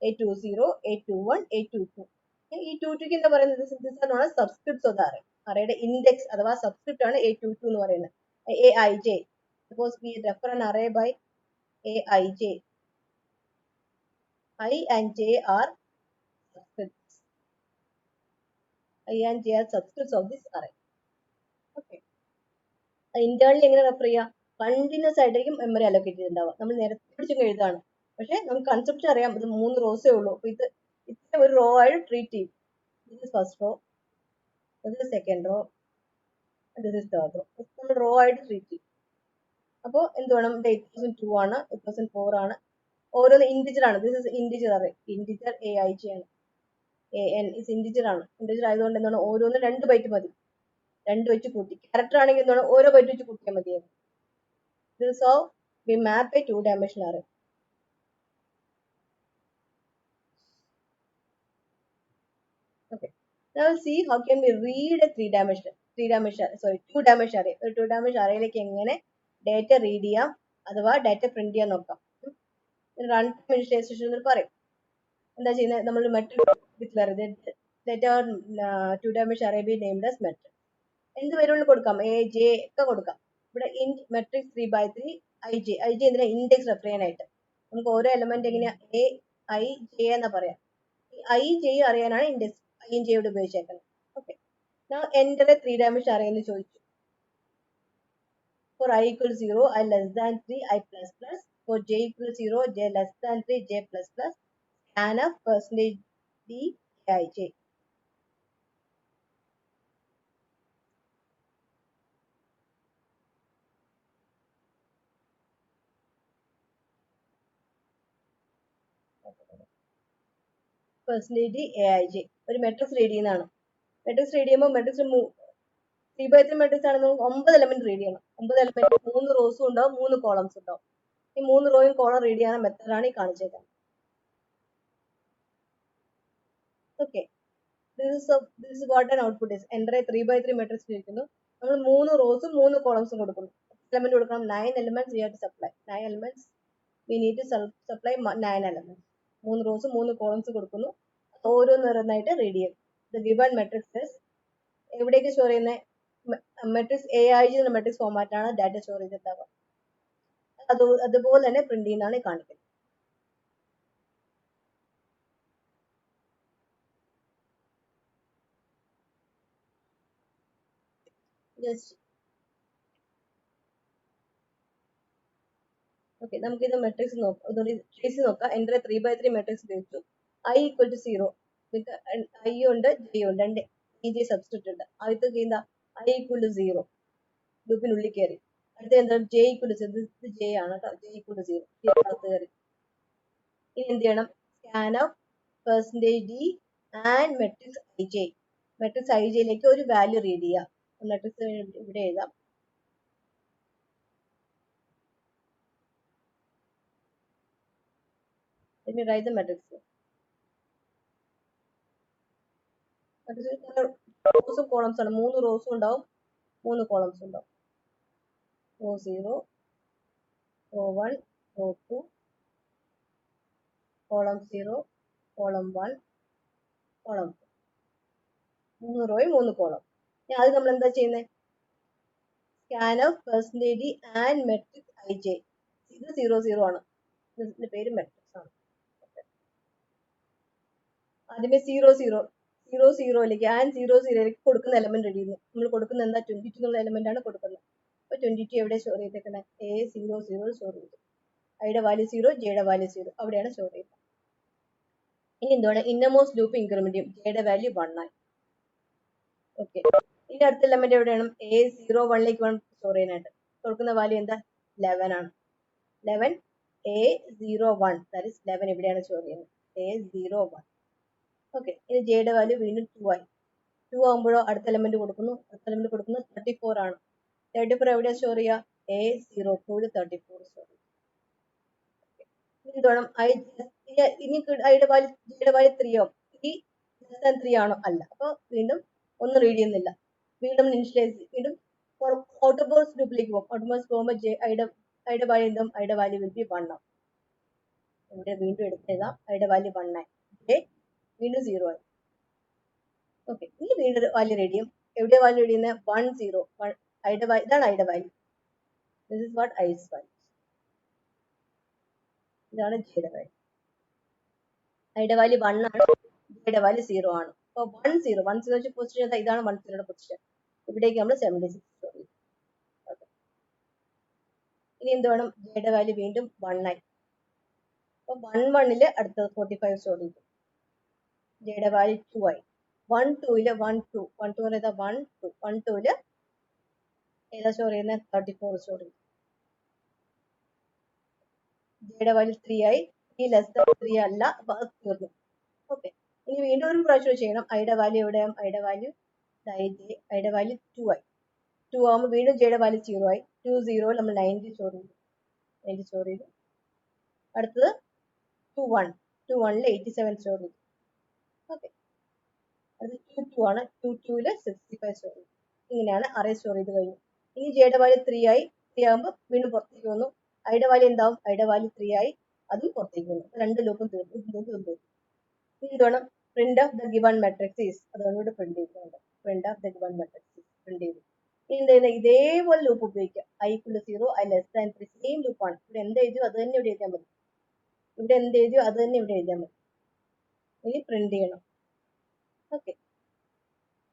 A20, A21, A22. ഈ 22 എന്താ പറയുന്നത്? This are known as subscripts of the array. അറേയുടെ index അഥവാ subscript ആണ് A22 എന്ന് പറയുന്നത്. Aij. Suppose we refer an array by Aij. I and j are subscripts. I and j are subscripts of this array. Okay. Internally എങ്ങനെ refer ചെയ്യുക? Continuous ആയിട്ടായിരിക്കും memory allocate ചെയ്തിട്ടുണ്ടാവുക. നമ്മൾ നേരത്തെ പിടിച്ചൊക്കെ എഴുതാണ്. പക്ഷെ നമുക്ക് കൺസെപ്റ്റ് അറിയാം, ഇത് 3 റോസേ ഉള്ളൂ. അപ്പൊ ഇത് ഇത്ര ഒരു റോ ആയിട്ട് ട്രീറ്റ് ചെയ്യും. This is first row, this is second row, this is third row. നമ്മൾ റോ ആയിട്ട് ട്രീറ്റ് ചെയ്യും. അപ്പോൾ എന്ത് വേണം? ഇത് 8002 ആണ്, 8004 ആണ്. ഓരോന്ന് ഇന്റിജർ ആണ്. This is integer array. Integer Aij ആണ്. An ഇസ് ഇന്റിജർ ആണ്. ഇന്റിജർ ആയതുകൊണ്ട് എന്താണ്? ഓരോന്ന് 2 ബൈറ്റ് മതി. 2 വെച്ച് കൂട്ടി. ക്യാരക്ടർ ആണെങ്കിൽ എന്താണ്? ഓരോ ബൈറ്റ് വെച്ച് കൂട്ടിയാൽ മതിയായിരുന്നു. This is how we map a two-dimensional array. Okay. Now we'll see how can we read a two-dimensional array. ഒരു two-dimensional arrayയിലേക്ക് എങ്ങനെ ഡേറ്റ റീഡ് ചെയ്യാം അഥവാ ഡേറ്റ പ്രിന്റ് ചെയ്യാൻ നോക്കാം. റൺ ടൈം ഇനിഷ്യലൈസേഷൻ എന്ന് പറയും. എന്താ ചെയ്യുന്നത്? നമ്മൾ മെട്രിക്സ് ഡിക്ലെയർ ചെയ്ത് data two-dimensional array be named as matrix. എന്ത് വേരിയബിൾ കൊടുക്കാം? എ ജെ ഒക്കെ കൊടുക്കാം. ഇവിടെ ഇന്റ് മെട്രിക്സ് 3/3 ij. ij എന്തിനാ? ഇൻഡെക്സ് റെഫർ ചെയ്യാനായിട്ട്. നമുക്ക് ഓരോ എലമെന്റ് എങ്ങനെയാ? എ ഐ ജെ എന്ന് പറയാം. ഐ ജെ അറിയാനാണ് ഇൻഡെക്സ് ഐ ജെയോട് ഉപയോഗിച്ചേക്കുന്നത്. Okay. Enter a 3-dimensional array എന്ന് ചോദിച്ചു. For I equals 0, I less than 3, I plus plus. For j equals 0, j less than 3, j plus plus. Scanf percentage d aij. Percentage d aij ഒരു matrix read ചെയ്യുന്നതാണ്. Matrix read ചെയ്യുമ്പോൾ matrix 3/3 matrix ആണെങ്കിൽ നമുക്ക് 9 element read ചെയ്യണം. 9 element 3 റോസും ഉണ്ടാവും, 3 columns ഉണ്ടാവും. ഈ 3 റോയും കോളം റീഡ് ചെയ്യുന്ന മെത്തേഡാണ് ഈ കാണിച്ചേക്കുന്നത്. Okay. This is what an output is. Enter a 3/3 matrix ചോദിക്കുന്നു. നമ്മൾ 3 റോസും 3 കോളംസും കൊടുക്കുന്നു. എലമെന്റ് കൊടുക്കണം. 9 elements we have to supply. 9 elements we need to supply 9 elements. 3 റോസും 3 കോളംസ് കൊടുക്കുന്നു. ഓരോന്നോരോന്നായിട്ട് റീഡ് ചെയ്യും. ദ ഗിവൺ മെട്രിക്സ് ഇസ് എവിടേക്ക് സ്റ്റോർ ചെയ്യുന്നത്? മെട്രിക്സ് Aij എന്ന മെട്രിക്സ് ഫോർമാറ്റ് ആണ് ഡാറ്റ സ്റ്റോർ ചെയ്തിട്ടുണ്ടാവുക. അതുപോലെ തന്നെ പ്രിന്റ് ചെയ്യുന്നതാണ് കാണിക്കുന്നത്. ഓക്കെ, നമുക്കിത് മെട്രിക്സ് നോക്കാം. അതുകൊണ്ട് ട്രേസ് നോക്കാം. എൻ്റർ 3/3 മെട്രിക്സ് ഉപയോഗിച്ചു. I equal to 0 with I ഉണ്ട് ജെ ഉണ്ട്, രണ്ട് ജെ സബ്സ്റ്റിറ്റ്യൂട്ട് ഉണ്ട്. ആദ്യത്തെ ചെയ്യുന്ന I equal to 0 ലൂപ്പിനുള്ളിൽ കയറി. അടുത്ത എന്താ? J equal to 0. ഇത് J ആണ് കേട്ടോ. J equal to 0 കയറി. ഇനി എന്ത് ചെയ്യണം? Scan of percentage D and matrix ij. Matrix ijയിലേക്ക് ഒരു വാല്യൂ റീഡ് ചെയ്യുക. മെട്രിക്സ് ഇവിടെ എഴുതാം. Let me write the matrix. റോസും കോളംസ് ആണ്. 3 റോസും ഉണ്ടാവും, 3 കോളംസ് ഉണ്ടാവും. Row 0, row 1, row 2, column 0, column 1, column 2. 3 റോയും 3 കോളം. അത് നമ്മൾ എന്താ ചെയ്യുന്നത്? Scan of percentage and matrix ij. ഇത് 0 0 ആണ്. ഇതിന്റെ പേര് മെട്രിക്സ് ആണ്. ആദ്യമേ 0 0 0 0യിലേക്ക് ആൻഡ് 0 0യിലേക്ക് കൊടുക്കുന്ന എലമെന്റ് റെഡി ചെയ്യുന്നു. നമ്മൾ കൊടുക്കുന്ന എന്താ? 22 എന്നുള്ള എലമെന്റ് ആണ് കൊടുക്കുന്നത്. അപ്പൊ 22 എവിടെ സ്റ്റോർ ചെയ്തേക്കുന്നത്? A0 0 സ്റ്റോർ ചെയ്തു. ഐയുടെ വാല്യൂ 0, ജെയുടെ വാല്യൂ 0 അവിടെയാണ് സ്റ്റോർ ചെയ്യുന്നത്. ഇനി എന്താണ്? ഇന്നർമോസ്റ്റ് ലൂപ്പ് ഇൻക്രിമെന്റ് ചെയ്യും. ജെയുടെ വാല്യൂ 1 ആയി. ഓക്കെ. ഇനി അടുത്ത എലമെന്റ് എവിടെയാണ്? A0 1ലേക്ക് വേണം സ്റ്റോർ ചെയ്യാനായിട്ട്. കൊടുക്കുന്ന വാല്യൂ എന്താ? 11 ആണ്. 11 A01 ദാറ്റ് ഈസ് 11 എവിടെയാണ് സ്റ്റോർ ചെയ്യുന്നത്? A01. ഓക്കെ. ഇനി ജെയുടെ വാല്യൂ വീണ്ടും 2 ആയി. 2 ആകുമ്പോഴോ അടുത്ത എലമെന്റ് കൊടുക്കുന്നു. അടുത്ത എലമെന്റ് കൊടുക്കുന്നത് 34 ആണ്. 34 എവിടെയാണ് സ്റ്റോർ ചെയ്യുക? A02 34 സ്റ്റോർ ചെയ്യും. എന്ത് വേണം? ഇനി ഐയുടെ വാല്യൂ ജെയുടെ വാല്യൂ 3 ആവും. 3 ആണോ? അല്ല. അപ്പൊ വീണ്ടും ഒന്നും റീഡ് ചെയ്യുന്നില്ല. വീണ്ടും ഇനിഷ്യലൈസ് വീണ്ടും ഔട്ടർമോസ്റ്റ് ലൂപ്പിലേക്ക് പോകും. ഔട്ടർമോസ്റ്റ് പോകുമ്പോൾ ഐയുടെ വാല്യൂ എന്തും? ഐയുടെ വാല്യൂ വിൽ ബി 1 ആവും. ഇവിടെ വീണ്ടും എടുത്തെഴുതാം. ഐയുടെ വാല്യൂ 1 ആയി. ജെ വീണ്ടും 0 ആയി. ഓക്കെ. ഇനി വീണ്ടും വാല്യൂ റെഡി ചെയ്യും. എവിടെ വാല്യൂ റെഡി ചെയ്യുന്നത്? 1 0 ഇതാണ് ഐയുടെ value. This is what i's value. ഇതാണ് ജെയുടെ വാല്യൂ. ഐയുടെ വാല്യൂ 1 ആണ്, ജെയുടെ വാല്യൂ 0 ആണ്. അപ്പോൾ 1 0 പൊസിഷൻ ഇതാണ് 1 0യുടെ പൊസിഷൻ. ഇവിടേക്ക് നമ്മൾ 76 സ്റ്റോർ ചെയ്യും. ഇനി എന്ത് വേണം? ജെയുടെ വാല്യൂ വീണ്ടും 1 ആയി. അപ്പോൾ 1 1 അടുത്തത് 45 സ്റ്റോർ ചെയ്യും. ജെയുടെ വാല്യൂ 2 ആയി. 1 2 1 2 1 2 പറയുന്നത് 1 2 1 2 ഏതാ സ്റ്റോർ ചെയ്യുന്നത്? 34 സ്റ്റോർ ചെയ്യും. ജെയുടെ വാല്യൂ 3 ആയി. 3 ലെസ് ദാൻ 3 അല്ല, അപ്പോൾ അത് തീർന്നു. ഓക്കെ, ഇനി വീണ്ടും ഒരു പ്രാവശ്യം ചെയ്യണം. ഐയുടെ വാല്യൂ എവിടെയാണ്? ഐയുടെ വാല്യൂ ഐയുടെ വാല്യൂ 2 ആയി. 2 ആകുമ്പോൾ വീണ്ടും ജെയുടെ വാല്യൂ 0 ആയി. 2 0 നമ്മൾ 90 സ്റ്റോർ ചെയ്തു. 90 സ്റ്റോർ ചെയ്തു. അടുത്തത് 2 1 2 1 87 സ്റ്റോർ ചെയ്തു. ഓക്കെ, അത് 2 2 ആണ്. 2 2 65 സ്റ്റോർ ചെയ്തു. ഇങ്ങനെയാണ് അറേ സ്റ്റോർ ചെയ്ത് കഴിഞ്ഞു. ഇനി ജെയുടെ വാല്യൂ 3 ആയി. 3 ആകുമ്പോൾ വീണ്ടും പുറത്തേക്ക് വന്നു. ഐയുടെ വാല്യൂ എന്താവും? ഐയുടെ വാല്യൂ 3 ആയി, അതും പുറത്തേക്ക് വന്നു. രണ്ട് ലൂപ്പും തീർന്നു. ഇനി വേണം print of the given matrix is, അതുകൊണ്ട് പ്രിന്റ് ചെയ്തിട്ടുണ്ട്. Print of the given matrix is print ചെയ്തു. ഇനി എന്ത് ചെയ്യുന്നത്? ഇതേപോലെ ലൂപ്പ് ഉപയോഗിക്കാം. I = 0, I less than 3, same ലൂപ്പാണ്. ഇവിടെ എന്ത് എഴുതിയോ അത് തന്നെ ഇവിടെ എഴുതിയാൽ മതി. ഇവിടെ എന്ത് എഴുതിയോ അത് തന്നെ ഇവിടെ എഴുതിയാൽ മതി. ഇനി പ്രിന്റ് ചെയ്യണം. ഓക്കെ,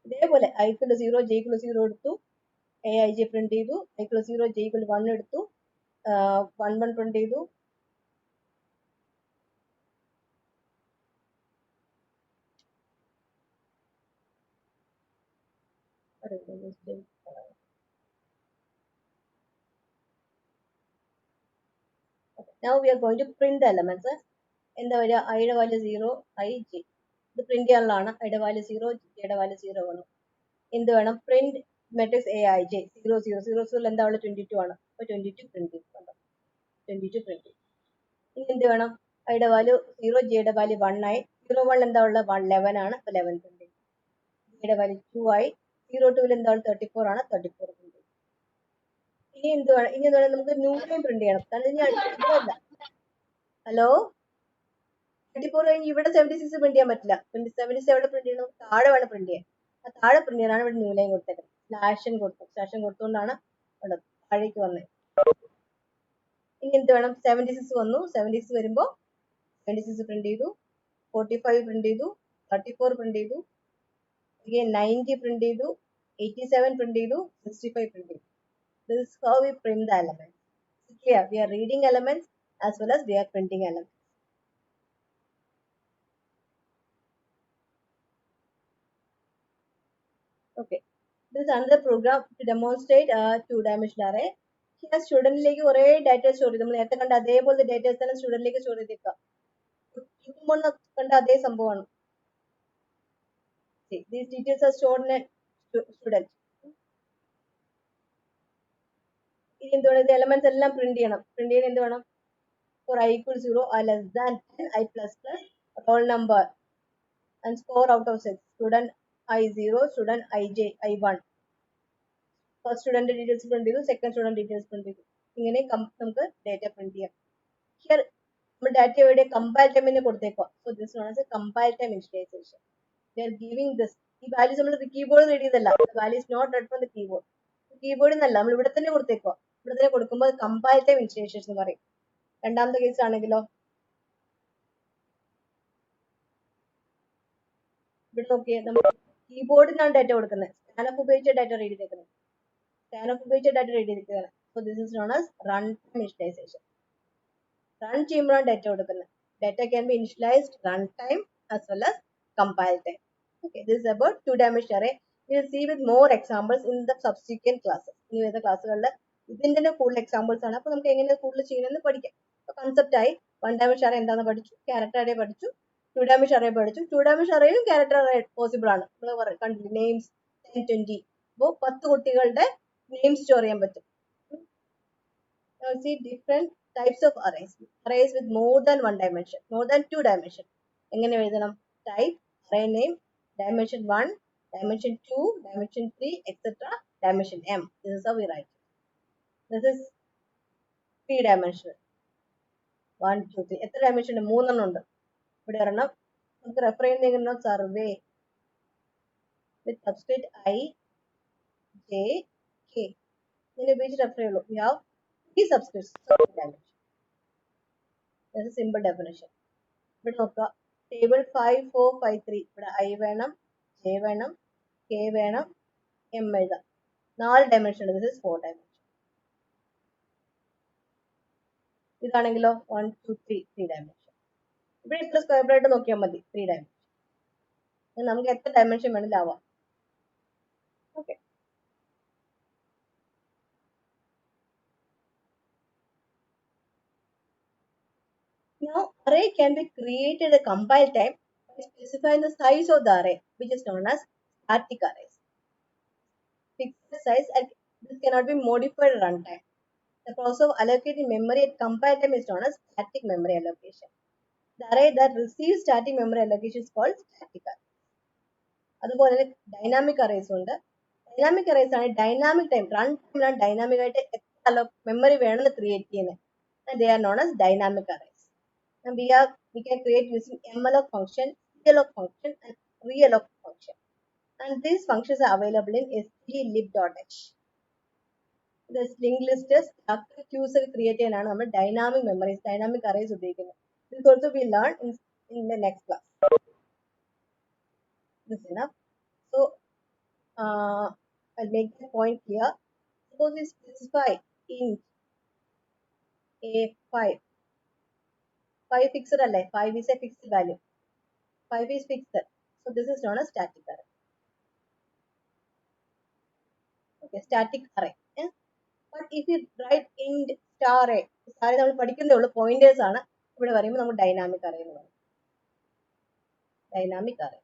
ഇതേപോലെ ഐ = 0, ജെ = 0 എടുത്തു. എ ഐ ജെ പ്രിന്റ് ചെയ്തു. ഐ = 0, ജെ = 1 എടുത്തു. 1 1 പ്രിന്റ് ചെയ്തു. Now we are going to print the elements. എന്താ വരിക? ഐയുടെ വാല്യൂ 0, ഐ ജെ. ഇത് പ്രിന്റ് ചെയ്യാനുള്ളതാണ്. ഐയുടെ വാല്യൂ 0, ജെയുടെ വാല്യൂ 0 വേണം. എന്ത് വേണം? Print matrix A I J 0 0 0 0 എന്താ ഉള്ളത്? 22 ആണ്. അപ്പോൾ 22 പ്രിന്റ് ചെയ്തിട്ടുണ്ട്. 22 പ്രിന്റ് ചെയ്തു. ഇനി എന്ത് വേണം? ഐയുടെ വാല്യൂ 0, ജെയുടെ വാല്യൂ 1 ആയി. 0 1 എന്താ ഉള്ളത്? 11 ആണ്. അപ്പോൾ 11 പ്രിന്റ് ചെയ്തു. ജെയുടെ വാല്യൂ 2 ആയി. 0 2 എന്താ ഉള്ളത്? 34 ആണ്. 34 പ്രിന്റ് ചെയ്തു. ഇനി എന്ത് വേണം? ഇനി എന്ത് വേണം? നമുക്ക് ന്യൂ നെയിം പ്രിന്റ് ചെയ്യണം. കാരണം ഇനി അടുത്തില്ല. ഹലോ, 34 കഴിഞ്ഞ് ഇവിടെ 76 പ്രിന്റ് ചെയ്യാൻ പറ്റില്ല. 76 എവിടെ പ്രിന്റ് ചെയ്യണം? താഴെ വേണം പ്രിന്റ് ചെയ്യാൻ. ആ താഴെ പ്രിന്റ് ചെയ്യാനാണ് ഇവിടെ ന്യൂ ലൈൻ കൊടുത്തേക്കുന്നത്. സ്ലാഷൻ കൊടുത്തുകൊണ്ടാണ് ഇവിടെ താഴേക്ക് വന്നത്. ഇനി എന്ത് വേണം? 76 വന്നു. 76 വരുമ്പോൾ 76 പ്രിന്റ് ചെയ്തു. 45 പ്രിന്റ് ചെയ്തു. 34 പ്രിന്റ് ചെയ്തു. 90 പ്രിന്റ് ചെയ്തു. 87 പ്രിന്റ് ചെയ്തു. 65 പ്രിന്റ് ചെയ്തു. This is how we print the elements. Clear? We are reading elements as well as we are printing elements. Okay, this is another program to demonstrate a two-dimensional array. Here സ്റ്റുഡന്റിലേക്ക് കുറേ data store ചെയ്ത് നമ്മൾ നേരത്തെ കണ്ട അതേപോലത്തെ datas തന്നെ സ്റ്റുഡന്റിലേക്ക് store ചെയ്തേക്കാം. കണ്ട അതേ സംഭവമാണ്. These details are stored in a student. ഇനി എന്ത് വേണം? ഇത് എലമെന്റ്സ് എല്ലാം പ്രിന്റ് ചെയ്യണം. പ്രിന്റ് ചെയ്യാൻ എന്ത് വേണം? For I = 0, I less than 10, I plus roll number and score out of 6. Student I0, student IJ, I1. First student details print ചെയ്തു. സെക്കൻഡ് സ്റ്റുഡന്റ് ഡീറ്റെയിൽസ് പ്രിന്റ് ചെയ്തു. ഇങ്ങനെ നമുക്ക് ഡാറ്റ പ്രിന്റ് ചെയ്യാം. ഹിയർ നമ്മൾ ഡാറ്റ എവിടെ? കമ്പൈൽ ടൈമിന് കൊടുത്തേക്കുക. So this known as a compile time initialization. They are giving this. ഈ വാല്യൂസ് നമ്മൾ കീബോർഡ് റീഡ് ചെയ്തല്ല. Value is not read from the keyboard. കീബോർഡിൽ നിന്നല്ല, നമ്മൾ ഇവിടെ തന്നെ കൊടുത്തേക്കുക. ഇവിടെ തന്നെ കൊടുക്കുമ്പോൾ കമ്പൈൽ ടൈം ഇനിഷ്യലൈസേഷൻ എന്ന് പറയും. രണ്ടാമത്തെ കേസ് ആണെങ്കിലോ ഇവിടെ നോക്കിയേ, നമ്മൾ കീബോർഡിൽ നിന്നാണ് ഡാറ്റ കൊടുക്കുന്നത്. സ്കാനഫ് ഉപയോഗിച്ച ഡാറ്റ റീഡ് ചെയ്തേക്കുന്നത്. സ്കാനഫ് ഉപയോഗിച്ച ഡാറ്റ റീഡ് ചെയ്തിരിക്കുകയാണ്. So this is known as run time initialization. Run ചെയ്യുമ്പോഴാണ് ഡാറ്റ കൊടുക്കുന്നത്. Data can be initialized run time as well as compile time. Okay, this is about two-dimensional array. We will see with more examples in the subsequent classes. ഇനി വരുന്ന ക്ലാസ്സുകളിൽ ഇതിന്റെ തന്നെ കൂടുതൽ examples ആണ്. അപ്പോൾ നമുക്ക് എങ്ങനെ കൂടുതൽ ചെയ്യണമെന്ന് പഠിക്കാം. കൺസെപ്റ്റ് ആയി. 1-dimensional array എന്താണെന്ന് പഠിച്ചു. ക്യാരക്ടർ array പഠിച്ചു. 2-dimensional array പഠിച്ചു. 2-dimensional arrayയും ക്യാരക്ടർ array പോസിബിൾ ആണ്. നമ്മൾ കണ്ടില്ല, നെയിംസ് 10 20. അപ്പോൾ 10 കുട്ടികളുടെ നെയിംസ് സ്റ്റോർ ചെയ്യാൻ പറ്റും. Now see different types of arrays. Arrays with more than 1 dimension, more than 2 dimension. എങ്ങനെ എഴുതണം? Type, array name, dimension 1, dimension 2, dimension 3, etc. Dimension m. This is how we write. This is 3-dimensional. 1 2 3. എത്ര dimension ഉണ്ട്? 3 എണ്ണം ഉണ്ട്. ഇവിടെ ഒരെണ്ണം നമുക്ക് refer ചെയ്യുന്ന survey with subscript I, J, K. ഇതിനെ ഉപയോഗിച്ച് റെഫർ ചെയ്യുള്ളൂ. We have 3 subscripts of dimension. That's a simple definition. ഇവിടെ നോക്കുക ടേബിൾ 5 4 5 3 ഇവിടെ I വേണം J വേണം K വേണം M എഴുതാം 4 ഡയമെൻഷൻ ഉണ്ട്. This is 4 dimension. ഇതാണെങ്കിലോ 1 2 3 3 ഡയമെൻഷൻ. ഇവിടെ എത്ര സ്ക്വയർ ബ്രാക്കറ്റ് നോക്കിയാൽ മതി 3 ഡയമെൻഷൻ. നമുക്ക് എത്ര ഡയമെൻഷൻ വേണമെങ്കിലും ആവാം. Okay. Now, array can be created at compile time by specifying the size of the array, which is known as static arrays. Fixed size and this cannot be modified at runtime. The process of allocating memory at compile time is known as static memory allocation. The array that receives static memory allocation is called static array. അതുപോലെ dynamic arrays ഉണ്ട്. Dynamic arrays ആണ് dynamic time run ടൈമിലാണ് dynamic ആയിട്ട് എത്ര memory വേണമെന്ന് create ചെയ്യുന്നത്. They are known as dynamic arrays. And we can create using malloc function, calloc function, and realloc function. And these functions are available in strlib.h. This linked list is queues create ചെയ്യാനാണ് നമ്മൾ dynamic memories, dynamic arrays ഉപയോഗിക്കുന്നത്. This also we learn in the next class. This is enough. So I'll make the point clear. Suppose we specify int a5. 5 fixed array. 5 is a fixed value. 5 is fixed. So this is known as static array. Okay, static array. Yeah? But if you write int star array, star നമ്മൾ പഠിക്കുന്നേ ഉള്ളൂ pointers ആണ്. ഇവിടെ പറയുമ്പോൾ നമ്മൾ dynamic array എന്ന് പറയും. Dynamic array.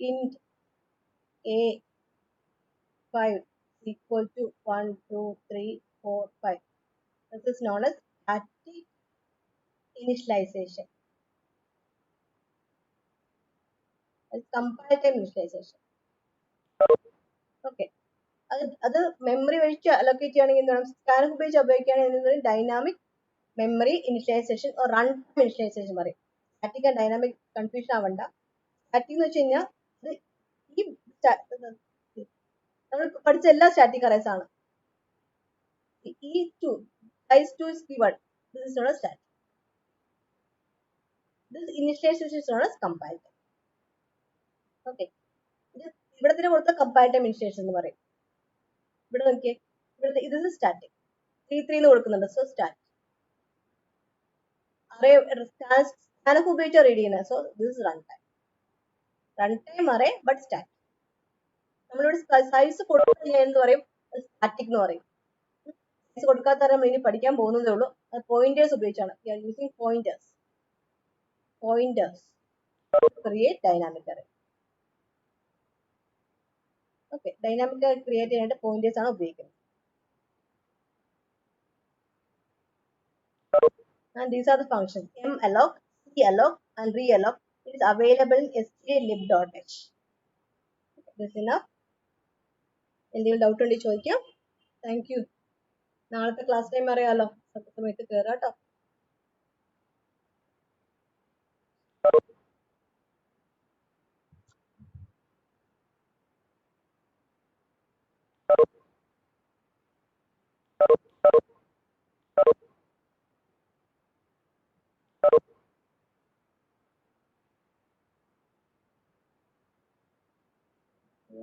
Int a5 equal to 1 2 3 4 5. This is known as static initialization. It's compile time initialization. Okay. അത് മെമ്മറി വഴിച്ച് അലോക്കേറ്റ് ചെയ്യുകയാണെങ്കിൽ എന്താണ് സ്കാനഫ് ഉപയോഗിച്ച് ഉപയോഗിക്കുകയാണെങ്കിൽ dynamic memory initialization run time initialization പറയും. സ്റ്റാറ്റിക് ആൻഡ് ഡൈനാമിക് കൺഫ്യൂഷൻ ആവണ്ട. സ്റ്റാറ്റിക് എന്ന് വെച്ച് കഴിഞ്ഞാൽ ഈ നമ്മൾ പഠിച്ച എല്ലാ സ്റ്റാറ്റിക് അറേസ് ആണ്. ഈ to size 2 is given. This is known as static. This initialization is known as compile time. Okay. ഇവിടെ തന്നെ കൊടുത്ത compile time initialization എന്ന് പറയും. ഇവിടെ നോക്കിയേ ഇവിടെ ഇത് സ്റ്റാറ്റിക് 3 3 എന്ന് കൊടുക്കുന്നുണ്ട്. സോ സ്റ്റാറ്റിക് അറേ സ്കാനഫ് ഉപയോഗിച്ച് റീഡ് ചെയ്യുന്നത്. So this is run time array but static. നമ്മളിവിടെ സൈസ് കൊടുക്കുന്നില്ല എന്ന് പറയും, സ്റ്റാറ്റിക് എന്ന് പറയും. സൈസ് കൊടുക്കാത്ത നമ്മൾ ഇനി പഠിക്കാൻ പോകുന്നതേ ഉള്ളൂ. അത് പോയിന്റേഴ്സ് ഉപയോഗിച്ചാണ്. We are using pointers create dynamic array. Okay, dynamic array create ചെയ്യാനായിട്ട് പോയിന്റേഴ്സ് ആണ് ഉപയോഗിക്കുന്നത്. And these are the functions malloc, calloc, and realloc. It is available in strlib.h. This is enough. എന്തെങ്കിലും ഡൗട്ട് ഉണ്ടെങ്കിൽ ചോദിക്കാം. Thank you. നാളത്തെ class time അറിയാലോ, സമയത്ത് കയറാം കേട്ടോ.